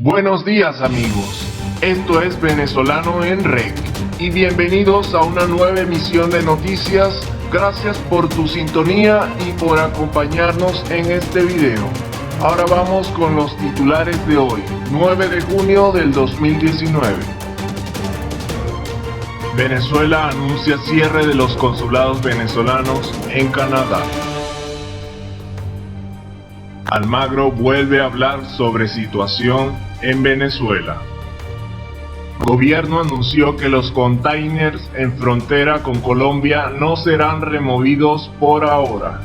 Buenos días amigos, esto es Venezolano en Rec y bienvenidos a una nueva emisión de noticias. Gracias por tu sintonía y por acompañarnos en este video. Ahora vamos con los titulares de hoy, 9 de junio del 2019. Venezuela anuncia cierre de los consulados venezolanos en Canadá. Almagro vuelve a hablar sobre situación en Venezuela. Gobierno anunció que los containers en frontera con Colombia no serán removidos por ahora.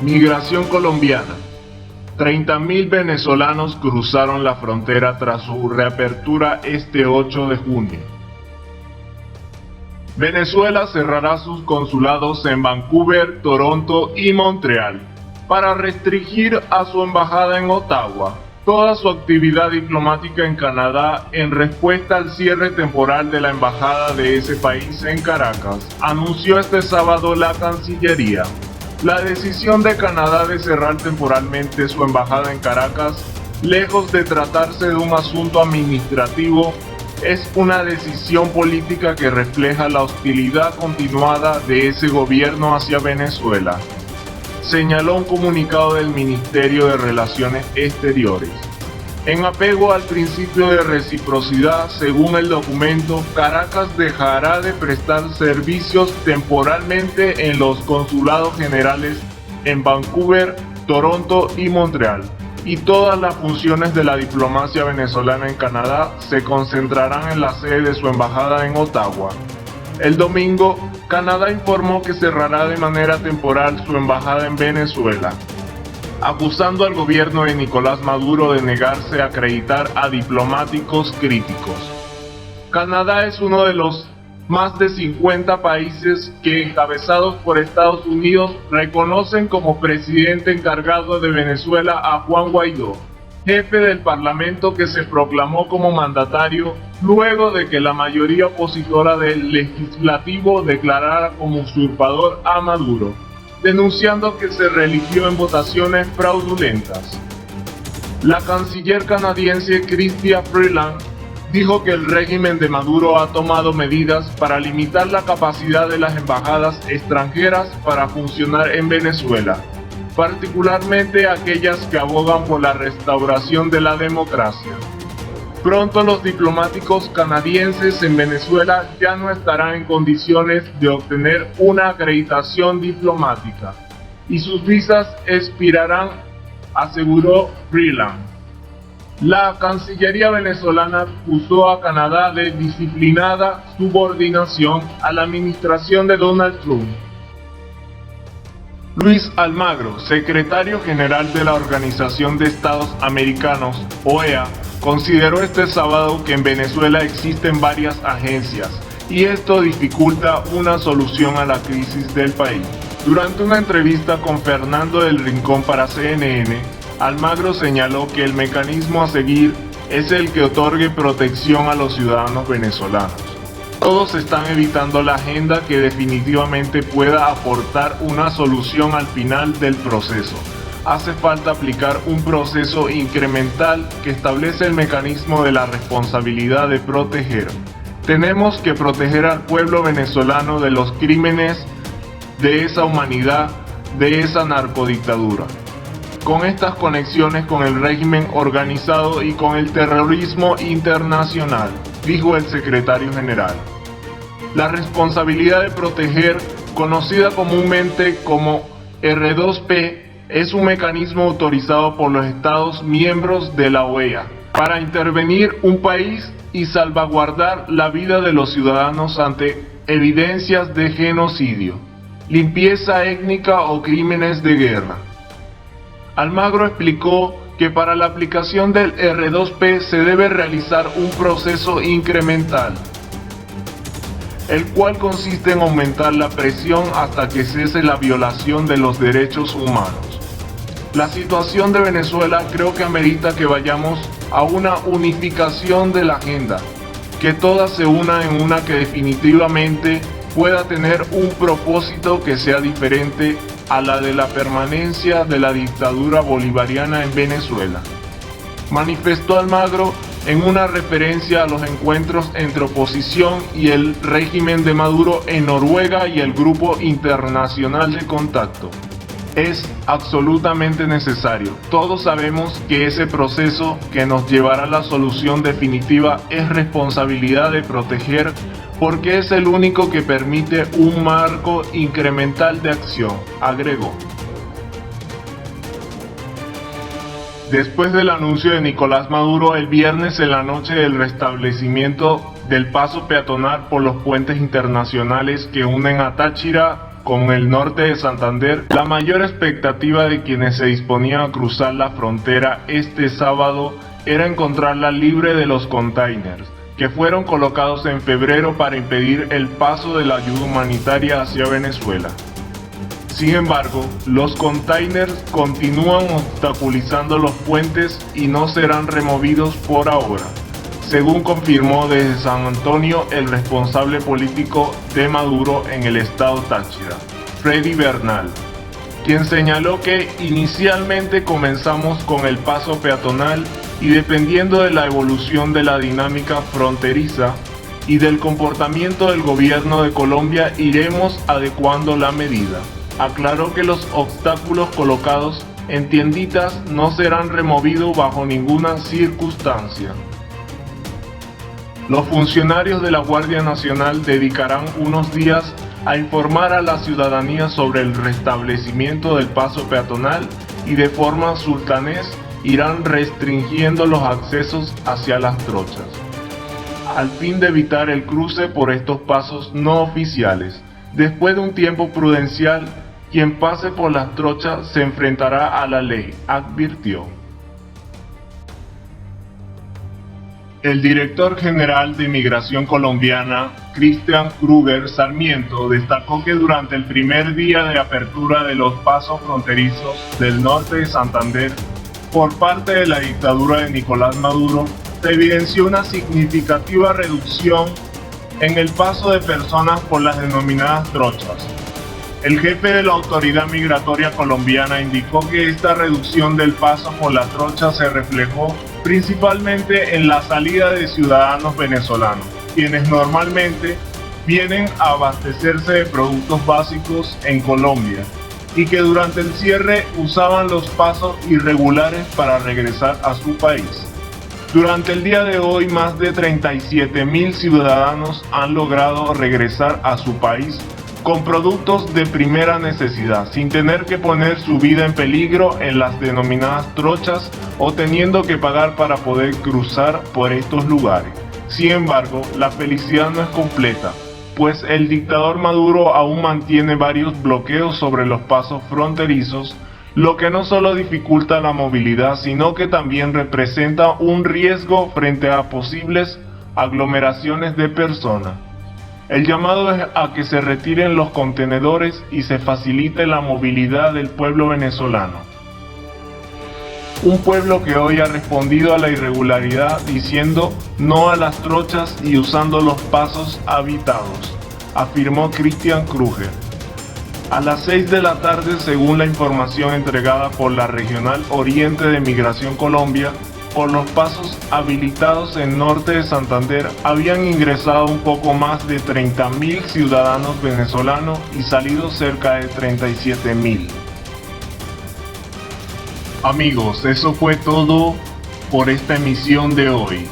Migración colombiana. 30.000 venezolanos cruzaron la frontera tras su reapertura este 8 de junio. Venezuela cerrará sus consulados en Vancouver, Toronto y Montreal para restringir a su embajada en Ottawa toda su actividad diplomática en Canadá en respuesta al cierre temporal de la embajada de ese país en Caracas, anunció este sábado la Cancillería. La decisión de Canadá de cerrar temporalmente su embajada en Caracas, lejos de tratarse de un asunto administrativo, es una decisión política que refleja la hostilidad continuada de ese gobierno hacia Venezuela, señaló un comunicado del Ministerio de Relaciones Exteriores. En apego al principio de reciprocidad, según el documento, Caracas dejará de prestar servicios temporalmente en los consulados generales en Vancouver, Toronto y Montreal, y todas las funciones de la diplomacia venezolana en Canadá se concentrarán en la sede de su embajada en Ottawa. El domingo, Canadá informó que cerrará de manera temporal su embajada en Venezuela, acusando al gobierno de Nicolás Maduro de negarse a acreditar a diplomáticos críticos. Canadá es uno de los más de 50 países que, encabezados por Estados Unidos, reconocen como presidente encargado de Venezuela a Juan Guaidó, jefe del Parlamento que se proclamó como mandatario luego de que la mayoría opositora del legislativo declarara como usurpador a Maduro, denunciando que se reeligió en votaciones fraudulentas. La canciller canadiense Chrystia Freeland dijo que el régimen de Maduro ha tomado medidas para limitar la capacidad de las embajadas extranjeras para funcionar en Venezuela, particularmente aquellas que abogan por la restauración de la democracia. Pronto los diplomáticos canadienses en Venezuela ya no estarán en condiciones de obtener una acreditación diplomática y sus visas expirarán, aseguró Freeland. La Cancillería venezolana acusó a Canadá de disciplinada subordinación a la administración de Donald Trump. Luis Almagro, secretario general de la Organización de Estados Americanos, OEA, consideró este sábado que en Venezuela existen varias agencias y esto dificulta una solución a la crisis del país. Durante una entrevista con Fernando del Rincón para CNN, Almagro señaló que el mecanismo a seguir es el que otorgue protección a los ciudadanos venezolanos. Todos están evitando la agenda que definitivamente pueda aportar una solución al final del proceso. Hace falta aplicar un proceso incremental que establece el mecanismo de la responsabilidad de proteger. Tenemos que proteger al pueblo venezolano de los crímenes de esa humanidad, de esa narcodictadura, con estas conexiones con el régimen organizado y con el terrorismo internacional, dijo el secretario general. La responsabilidad de proteger, conocida comúnmente como R2P, es un mecanismo autorizado por los Estados miembros de la OEA para intervenir un país y salvaguardar la vida de los ciudadanos ante evidencias de genocidio, limpieza étnica o crímenes de guerra. Almagro explicó que para la aplicación del R2P se debe realizar un proceso incremental, el cual consiste en aumentar la presión hasta que cese la violación de los derechos humanos. La situación de Venezuela creo que amerita que vayamos a una unificación de la agenda, que todas se unan en una que definitivamente pueda tener un propósito que sea diferente a la de la permanencia de la dictadura bolivariana en Venezuela. manifestó Almagro en una referencia a los encuentros entre oposición y el régimen de Maduro en Noruega y el Grupo Internacional de Contacto. Es absolutamente necesario. Todos sabemos que ese proceso que nos llevará a la solución definitiva es responsabilidad de proteger, porque es el único que permite un marco incremental de acción, agregó. Después del anuncio de Nicolás Maduro el viernes en la noche del restablecimiento del paso peatonal por los puentes internacionales que unen a Táchira con el norte de Santander, la mayor expectativa de quienes se disponían a cruzar la frontera este sábado era encontrarla libre de los containers, que fueron colocados en febrero para impedir el paso de la ayuda humanitaria hacia Venezuela. Sin embargo, los containers continúan obstaculizando los puentes y no serán removidos por ahora, según confirmó desde San Antonio el responsable político de Maduro en el estado Táchira, Freddy Bernal, quien señaló que inicialmente comenzamos con el paso peatonal y dependiendo de la evolución de la dinámica fronteriza y del comportamiento del gobierno de Colombia iremos adecuando la medida. Aclaró que los obstáculos colocados en tienditas no serán removidos bajo ninguna circunstancia. Los funcionarios de la Guardia Nacional dedicarán unos días a informar a la ciudadanía sobre el restablecimiento del paso peatonal y de forma sultanés irán restringiendo los accesos hacia las trochas, al fin de evitar el cruce por estos pasos no oficiales. Después de un tiempo prudencial, quien pase por las trochas se enfrentará a la ley, advirtió. El director general de Migración Colombiana, Cristian Kruger Sarmiento, destacó que durante el primer día de apertura de los pasos fronterizos del norte de Santander por parte de la dictadura de Nicolás Maduro, se evidenció una significativa reducción en el paso de personas por las denominadas trochas. El jefe de la Autoridad Migratoria Colombiana indicó que esta reducción del paso por la trocha se reflejó principalmente en la salida de ciudadanos venezolanos, quienes normalmente vienen a abastecerse de productos básicos en Colombia y que durante el cierre usaban los pasos irregulares para regresar a su país. Durante el día de hoy, más de 37.000 ciudadanos han logrado regresar a su país con productos de primera necesidad, sin tener que poner su vida en peligro en las denominadas trochas o teniendo que pagar para poder cruzar por estos lugares. Sin embargo, la felicidad no es completa, pues el dictador Maduro aún mantiene varios bloqueos sobre los pasos fronterizos, lo que no solo dificulta la movilidad, sino que también representa un riesgo frente a posibles aglomeraciones de personas. El llamado es a que se retiren los contenedores y se facilite la movilidad del pueblo venezolano. Un pueblo que hoy ha respondido a la irregularidad diciendo no a las trochas y usando los pasos habitados, afirmó Cristian Kruger. A las 6 de la tarde, según la información entregada por la Regional Oriente de Migración Colombia, por los pasos habilitados en norte de Santander habían ingresado un poco más de 30.000 ciudadanos venezolanos y salido cerca de 37.000. Amigos, eso fue todo por esta emisión de hoy.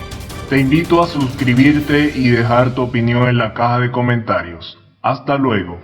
Te invito a suscribirte y dejar tu opinión en la caja de comentarios. Hasta luego.